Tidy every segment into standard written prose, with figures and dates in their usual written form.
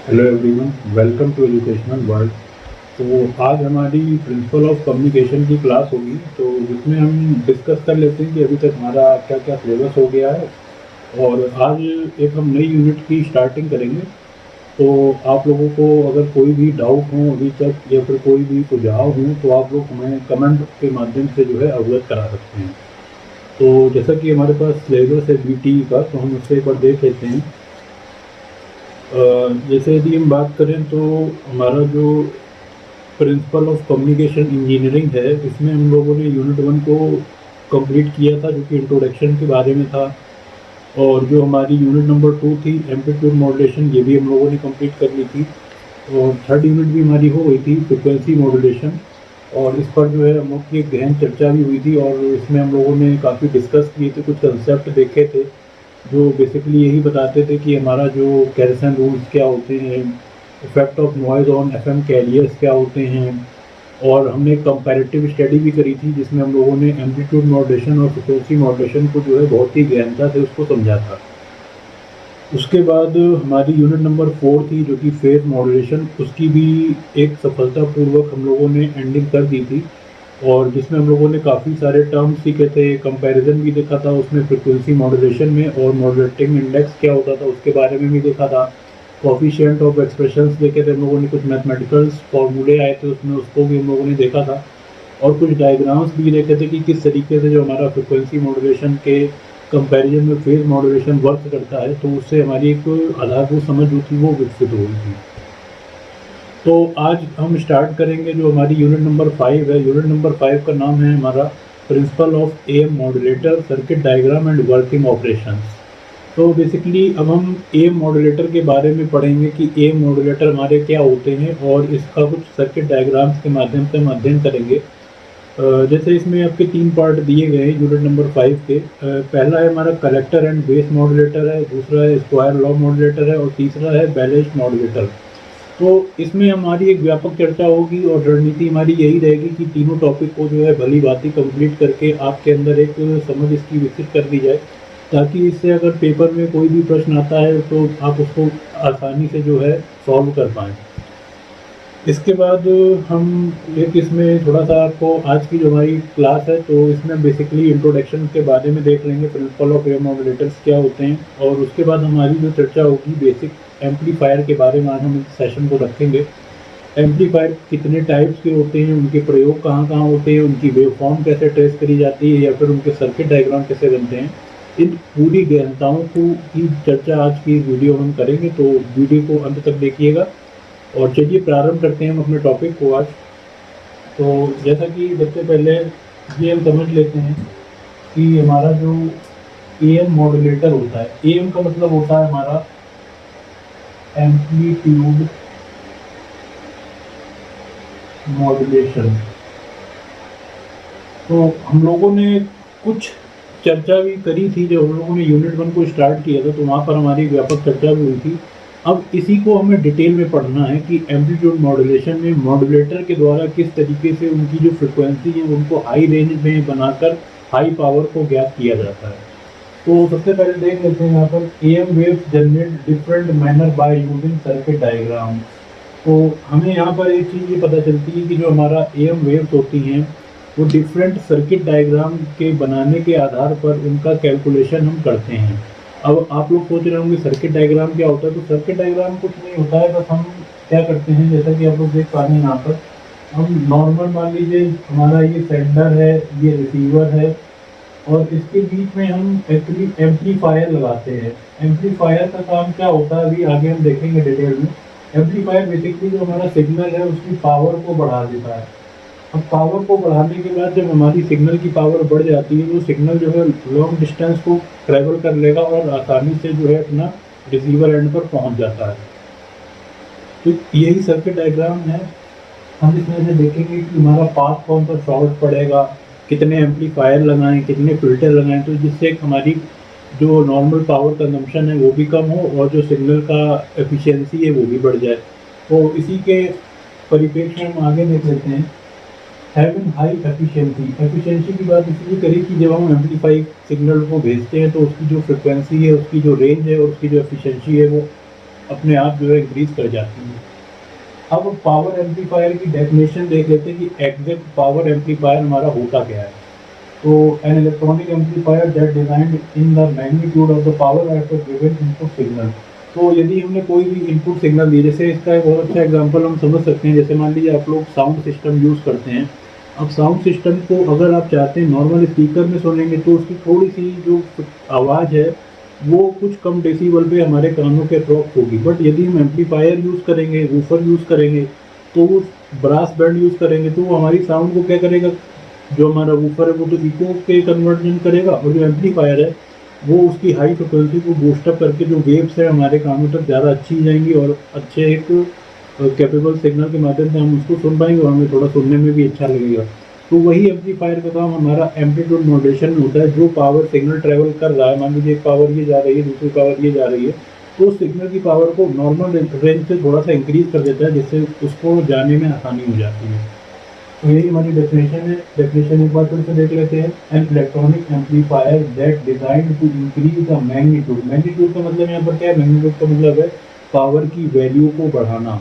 Hello everyone, welcome to educational world. तो आज हमारी प्रिंसिपल ऑफ कम्युनिकेशन की क्लास होगी, तो जिसमें हम डिस्कस कर लेते हैं कि अभी तक हमारा क्या क्या सिलेबस हो गया है। और आज एक हम नई यूनिट की स्टार्टिंग करेंगे। तो आप लोगों को अगर कोई भी डाउट हो अभी तक या फिर कोई भी सुझाव हो तो आप लोग हमें कमेंट के माध्यम से जो है अवगत करा सकते हैं। तो जैसा कि हमारे पास सिलेबस है BTE का, तो हम उससे एक बार देख लेते हैं। जैसे यदि हम बात करें तो हमारा जो प्रिंसिपल ऑफ कम्युनिकेशन इंजीनियरिंग है, इसमें हम लोगों ने यूनिट 1 को कंप्लीट किया था, जो कि इंट्रोडक्शन के बारे में था। और जो हमारी यूनिट नंबर 2 थी एम्पलीट्यूड मॉड्यूलेशन, ये भी हम लोगों ने कंप्लीट कर ली थी। और थर्ड यूनिट भी हमारी हो गई थी फ्रिक्वेंसी मॉड्यूलेशन। और इस पर जो है हम लोग की एक गहन चर्चा भी हुई थी, और इसमें हम लोगों ने काफ़ी डिस्कस किए थे, कुछ कंसेप्ट देखे थे जो बेसिकली यही बताते थे कि हमारा जो कैरिसन रूल्स क्या होते हैं, effect of noise on FM carriers क्या होते हैं। और हमने एक कंपैरेटिव स्टडी भी करी थी जिसमें हम लोगों ने एम्पलीट्यूड मॉड्यूलेशन और फ्रिक्वेंसी मॉड्यूलेशन को जो है बहुत ही गहनता से उसको समझा था। उसके बाद हमारी यूनिट नंबर 4 थी जो कि फेज मॉड्यूलेशन, उसकी भी एक सफलतापूर्वक हम लोगों ने एंडिंग कर दी थी। और जिसमें हम लोगों ने काफ़ी सारे टर्म्स सीखे थे, कंपैरिजन भी देखा था उसमें फ्रिक्वेंसी मॉड्यूलेशन में, और मॉड्यूलेटिंग इंडेक्स क्या होता था उसके बारे में भी देखा था। कोफिशिएंट ऑफ एक्सप्रेशंस देखे थे हम लोगों ने, कुछ मैथमेटिकल्स फॉर्मूले आए थे उसमें, उसको भी हम लोगों ने देखा था। और कुछ डायग्राम्स भी देखे थे कि किस तरीके से जो हमारा फ्रिक्वेंसी मॉड्यूलेशन के कंपैरिजन में फेज मॉड्यूलेशन वर्क करता है, तो उससे हमारी एक आधारभूत समझ जो थी वो विकसित हुई थी। तो आज हम स्टार्ट करेंगे जो हमारी यूनिट नंबर 5 है। यूनिट नंबर 5 का नाम है हमारा principle of AM modulator, circuit diagram and working operations. तो बेसिकली अब हम AM मॉड्यूलेटर के बारे में पढ़ेंगे कि AM मॉड्यूलेटर हमारे क्या होते हैं, और इसका कुछ सर्किट डायग्राम्स के माध्यम से हम अध्ययन करेंगे। जैसे इसमें आपके 3 पार्ट दिए गए हैं यूनिट नंबर 5 के। पहला है हमारा कलेक्टर एंड बेस मॉड्यूलेटर है, दूसरा है स्क्वायर लॉ मॉड्यूलेटर है, और तीसरा है बैलेंस्ड मॉड्यूलेटर। तो इसमें हमारी एक व्यापक चर्चा होगी, और रणनीति हमारी यही रहेगी कि तीनों टॉपिक को जो है भली भांति कंप्लीट करके आपके अंदर एक समझ इसकी विकसित कर दी जाए, ताकि इससे अगर पेपर में कोई भी प्रश्न आता है तो आप उसको आसानी से जो है सॉल्व कर पाएँ। इसके बाद हम एक इसमें थोड़ा सा आपको आज की जो हमारी क्लास है, तो इसमें बेसिकली इंट्रोडक्शन के बारे में देख लेंगे, प्रिंसिपल ऑफ AM मॉड्यूलेटर्स क्या होते हैं। और उसके बाद हमारी जो चर्चा होगी बेसिक एम्पलीफायर के बारे में, आज हम इस सेशन को रखेंगे। एम्पलीफायर कितने टाइप्स के होते हैं, उनके प्रयोग कहाँ कहाँ होते हैं, उनकी वेव फॉर्म कैसे ट्रेस करी जाती है, या फिर उनके सर्किट डायग्राम कैसे बनते हैं, इन पूरी गहनताओं को की चर्चा आज की वीडियो में हम करेंगे। तो वीडियो को अंत तक देखिएगा। और चलिए प्रारंभ करते हैं हम अपने टॉपिक को आज। तो जैसा कि सबसे पहले ये हम समझ लेते हैं कि हमारा जो AM मॉड्यूलेटर होता है, AM का मतलब होता है हमारा एम्पलीट्यूड मॉड्यूलेशन। तो हम लोगों ने कुछ चर्चा भी करी थी जब हम लोगों ने यूनिट 1 को स्टार्ट किया था, तो वहाँ पर हमारी व्यापक चर्चा भी हुई थी। अब इसी को हमें डिटेल में पढ़ना है कि एम्पलीट्यूड मॉड्यूलेशन में मॉड्यूलेटर के द्वारा किस तरीके से उनकी जो फ्रिक्वेंसी है उनको हाई रेंज में बनाकर हाई पावर को ज्ञात किया जाता है। तो सबसे पहले देख लेते हैं यहाँ पर AM waves generate different manner by using circuit diagram. तो हमें यहाँ पर एक चीज़ ये पता चलती है कि जो हमारा AM वेव्स होती हैं वो डिफरेंट सर्किट डायग्राम के बनाने के आधार पर उनका कैलकुलेशन हम करते हैं। अब आप लोग सोच रहे होंगे सर्किट डायग्राम क्या होता है। तो सर्किट डायग्राम कुछ नहीं होता है, बस हम क्या करते हैं, जैसा कि आप लोग देख पा रहे हैं यहाँ पर, हम नॉर्मल मान लीजिए हमारा ये सेंडर है, ये रिसीवर है, और इसके बीच में हम एक्चुअली एम्पलीफायर लगाते हैं। एम्पलीफायर का काम क्या होता है अभी आगे हम देखेंगे डिटेल में। एम्पलीफायर बेसिकली जो हमारा सिग्नल है उसकी पावर को बढ़ा देता है। अब पावर को बढ़ाने के बाद जब हमारी सिग्नल की पावर बढ़ जाती है तो सिग्नल जो है लॉन्ग डिस्टेंस को ट्रैवल कर लेगा और आसानी से जो है अपना रिसीवर एंड पर पहुंच जाता है। तो यही सर्किट डायग्राम है। हम इसमें से देखेंगे कि हमारा पाथ कौन सा शॉर्ट पड़ेगा, कितने एम्पलीफायर लगाएं, कितने फिल्टर लगाएं, तो जिससे हमारी जो नॉर्मल पावर कंजम्पशन है वो भी कम हो और जो सिग्नल का एफिशिएंसी है वो भी बढ़ जाए। तो इसी के परिप्रेक्ष्य में हम आगे देख लेते हैं। हैविंग हाई एफिशिएंसी की बात इसलिए करी कि जब हम एम्पलीफाई सिग्नल को भेजते हैं तो उसकी जो फ्रिक्वेंसी है, उसकी जो रेंज है और उसकी जो एफिशिएंसी है वो अपने आप जो है इंक्रीज कर जाती हैं। अब पावर एम्पलीफायर की डेफिनेशन देख लेते हैं कि एग्जैक्ट पावर एम्पलीफायर हमारा होता क्या है। तो N electronic amplifier that designed in the magnitude of the power at a given input signal. तो यदि हमने कोई भी इनपुट सिग्नल दी, जैसे इसका एक बहुत अच्छा एग्जांपल हम समझ सकते हैं, जैसे मान लीजिए आप लोग साउंड सिस्टम यूज़ करते हैं। अब साउंड सिस्टम को अगर आप चाहते हैं नॉर्मल स्पीकर में सुनेंगे तो उसकी थोड़ी सी जो आवाज़ है वो कुछ कम डेसिबल पे हमारे कानों के अप्रॉक्स होगी। बट यदि हम एम्पलीफायर यूज़ करेंगे, वूफर यूज़ करेंगे, तो वो ब्रास बैंड यूज़ करेंगे तो वो हमारी साउंड को क्या करेगा, जो हमारा वूफर है वो तो इको के कन्वर्जन करेगा, और जो एम्पलीफायर है वो उसकी हाई फ्रिक्वेंसी को बूस्ट अप करके जो वेव्स है हमारे कानों तक ज़्यादा अच्छी जाएंगी और अच्छे एक कैपेबल सिग्नल के माध्यम से हम उसको सुन पाएंगे और हमें थोड़ा सुनने में भी अच्छा लगेगा। तो वही एम्पलीफायर का काम हमारा एम्पलीट्यूड मॉड्यूलेशन में होता है। जो पावर सिग्नल ट्रैवल कर रहा है, मान लीजिए एक पावर ये जा रही है, दूसरी पावर ये जा रही है, तो उस सिग्नल की पावर को नॉर्मल रेंज से थोड़ा सा इंक्रीज कर देता है, जिससे उसको जाने में आसानी हो जाती है। तो यही हमारी डेफिनेशन है। डेफिनेशन एक बार फिर से देख लेते हैं। An electronic amplifier that designed to increase the magnitude. Magnitude का मतलब यहाँ पर क्या है, मैग्नीट्यूड का मतलब है पावर की वैल्यू को बढ़ाना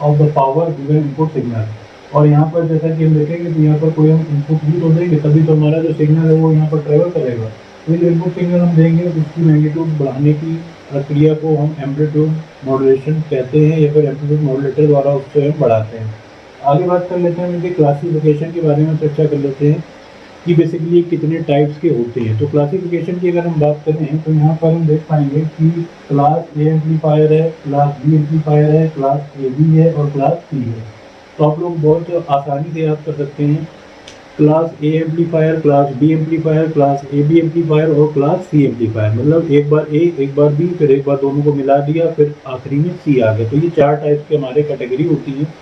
of the power given input signal. और यहाँ पर जैसा कि हम देखेंगे तो यहाँ पर कोई हम इनपुट भी तो देंगे तभी तो हमारा जो सिग्नल है वो यहाँ पर ट्रेवल करेगा। तो जो इनपुट सिग्नल हम देंगे उसकी मैग्नीट्यूड बढ़ाने की प्रक्रिया को हम एम्पलीट्यूड मॉड्यूलेशन कहते हैं, या फिर एम्पलीट्यूड मॉड्यूलेटर द्वारा उससे हम बढ़ाते हैं। आगे बात कर लेते हैं, इनके क्लासिफिकेशन के बारे में चर्चा कर लेते हैं कि बेसिकली कितने टाइप्स के होते हैं। तो क्लासिफिकेशन की अगर हम बात करें तो यहाँ पर हम देख पाएंगे कि क्लास ए एम्पलीफायर है, क्लास बी एम्पलीफायर है, क्लास ए बी है और क्लास सी है। तो आप लोग बहुत आसानी से याद कर सकते हैं, class A amplifier, class B amplifier, class A B amplifier और क्लास सी एम्पलीफायर। मतलब एक बार ए, एक बार बी, फिर एक बार दोनों को मिला दिया, फिर आखिरी में सी आ गया। तो ये 4 टाइप्स के हमारे कैटेगरी होती हैं।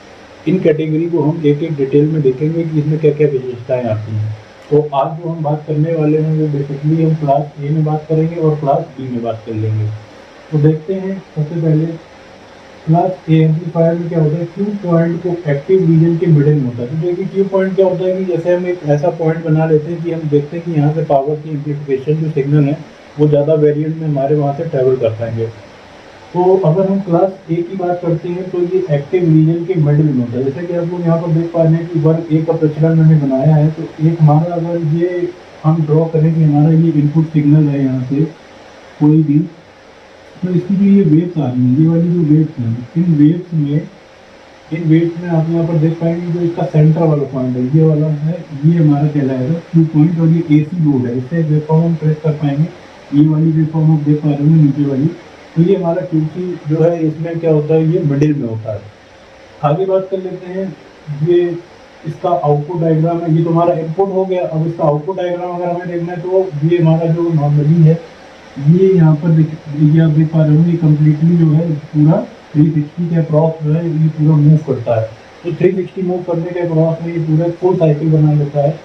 इन कैटेगरी को हम एक एक डिटेल में देखेंगे कि इसमें क्या क्या विशेषताएं आती हैं। तो आज जो हम बात करने वाले हैं वो बेसिकली हम क्लास ए में बात करेंगे और क्लास बी में बात कर लेंगे। तो देखते हैं सबसे पहले क्लास ए एम्पलीफायर में क्या होता है, क्यू पॉइंट को एक्टिव रीजन के मिडिल में होता है। तो देखिए क्यू पॉइंट क्या होता है कि जैसे हम एक ऐसा पॉइंट बना लेते हैं कि हम देखते हैं कि यहाँ से पावर की एम्पलीफिकेशन जो सिग्नल है वो ज़्यादा वेरिएंट में हमारे वहाँ से ट्रेवल कर पाएंगे। तो अगर हम क्लास ए की बात करते हैं तो ये एक्टिव रीजन के मिडिल में होता है। जैसे कि आप लोग यहाँ पर देख पा रहे हैं कि वर्ग ए का प्रचलन मैंने बनाया है। तो एक हमारा अगर ये हम ड्रॉ करें कि हमारा ये इनपुट सिग्नल है यहाँ से कोई भी, तो इसकी जो ये वेव्स आ रही हैं, ये वाली जो वेव्स हैं, इन वेव्स में आप यहाँ पर देख पाएंगे जो इसका सेंटर वाला पॉइंट है ये वाला है, ये हमारा कहलाएगा क्यू पॉइंट। और ये एसी लोड है, इससे वेवफॉर्म हम ट्रेस कर पाएंगे। ये वाली वेवफॉर्म आप देख पा रहे हो नीचे वाली, तो ये हमारा क्यूसी जो है इसमें क्या होता है, ये मिडिल में होता है। आगे बात कर लेते हैं, ये इसका आउटपुट डायग्राम है। ये तो हमारा इनपुट हो गया। अब इसका आउटपुट डायग्राम अगर हमें देखना है तो ये हमारा जो नॉर्मली है, ये यहाँ पर ये आप देख पा रहे हो, ये कम्प्लीटली जो है पूरा 360 के अप्रॉक्स जो है ये पूरा मूव करता है। तो 360 मूव करने के अप्रॉक्स में ये पूरा फुल साइकिल बना लेता है।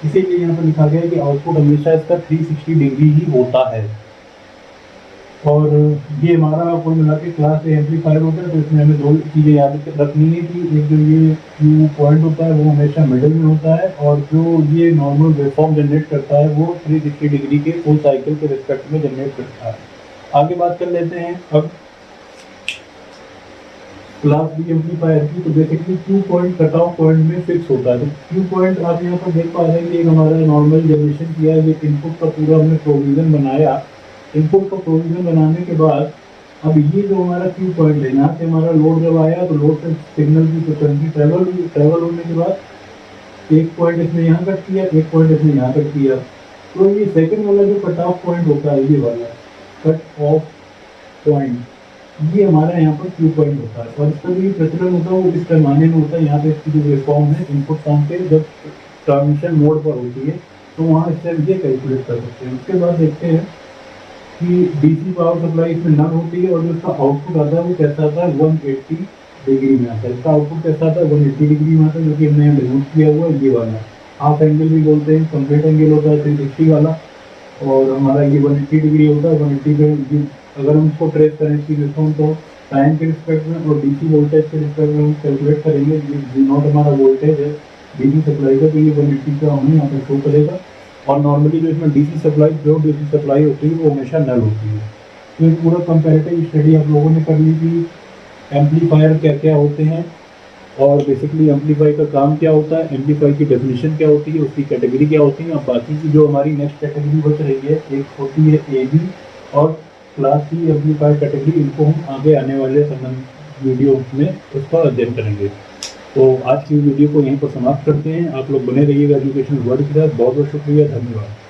इसीलिए यहाँ पर लिखा गया है कि आउटपुट हमेशा इसका 360 डिग्री ही होता है। और ये हमारा कुल मिला के क्लास ए एम्पलीफायर होता है। तो इसमें हमें 2 चीज़ें याद रखनी है कि एक जो ये क्यू पॉइंट होता है वो हमेशा मिडिल में होता है, और जो ये नॉर्मल वेवफॉर्म जनरेट करता है वो 360 डिग्री के फुल साइकिल के रिस्पेक्ट में जनरेट करता है। आगे बात कर लेते हैं अब क्लास बी एम्पलीफायर की। तो basically Q point cut off point में फिक्स होता है। तो क्यू पॉइंट आप यहाँ पर देख पा रहे हैं कि एक हमारा नॉर्मल जनरेशन किया है, ये इनपुट का पूरा हमने प्रोविज़न बनाया। इनपुट का प्रोविज़न बनाने के बाद अब ये जो हमारा क्यू पॉइंट है, यहाँ से हमारा लोड जब आया तो लोड से सिग्नल की फ्रिक्वेंसी ट्रैवल होने के बाद एक पॉइंट इसने यहाँ कट किया, एक पॉइंट इसने यहाँ कट किया। तो ये सेकंड वाला जो कट ऑफ पॉइंट होता है, ये वाला कट ऑफ पॉइंट, ये हमारा यहाँ पर क्यू पॉइंट होता है। और इसका भी प्रचलन होता है वो इस पैमाने में होता है। यहाँ पे इसकी जो वेवफॉर्म है इनपुट फॉर्म पे जब ट्रांसमिशन मोड पर होती है तो वहाँ इससे ये कैलकुलेट कर सकते हैं। उसके बाद देखते हैं कि डीसी पावर सप्लाई इसमें नल होती है और जो इसका आउटपुट आता है वो कैसा आता है, 180 डिग्री में आता है। इसका आउटपुट कैसा आता है, 180 डिग्री में आता है, जो कि हमने यहाँ डिनोट किया हुआ है ये वाला। हाफ एंगल भी बोलते हैं, कंप्लीट एंगल होता है 360 वाला, और हमारा ये 180 डिग्री होता है। 180 पे अगर हम इसको ट्रेस करें इसकी वेवफॉर्म तो टाइम के रिस्पेक्ट में और डीसी वोल्टेज के रिस्पेक्ट में हम कैलकुलेट करेंगे। ये V0 हमारा वोल्टेज है डीसी सप्लाई का, तो ये 180 का हमें यहाँ पर शो करेगा। और नॉर्मली जो इसमें डीसी सप्लाई होती है वो हमेशा नल होती है। तो एक पूरा कंपैरेटिव स्टडी आप लोगों ने कर ली कि एम्पलीफायर क्या-क्या होते हैं और बेसिकली एम्पलीफाई का काम क्या होता है, एम्पलीफाई की डेफिनेशन क्या होती है, उसकी कैटेगरी क्या होती है। अब बाकी की जो हमारी नेक्स्ट कैटेगरी बच रही है, एक होती है एबी और क्लास सी एम्पलीफायर कैटेगरी, इनको हम आगे आने वाले संबंध वीडियो में उसका अध्ययन करेंगे। तो आज की वीडियो को यहीं पर समाप्त करते हैं। आप लोग बने रहिएगा एजुकेशनल वर्ल्ड के साथ। बहुत बहुत शुक्रिया, धन्यवाद।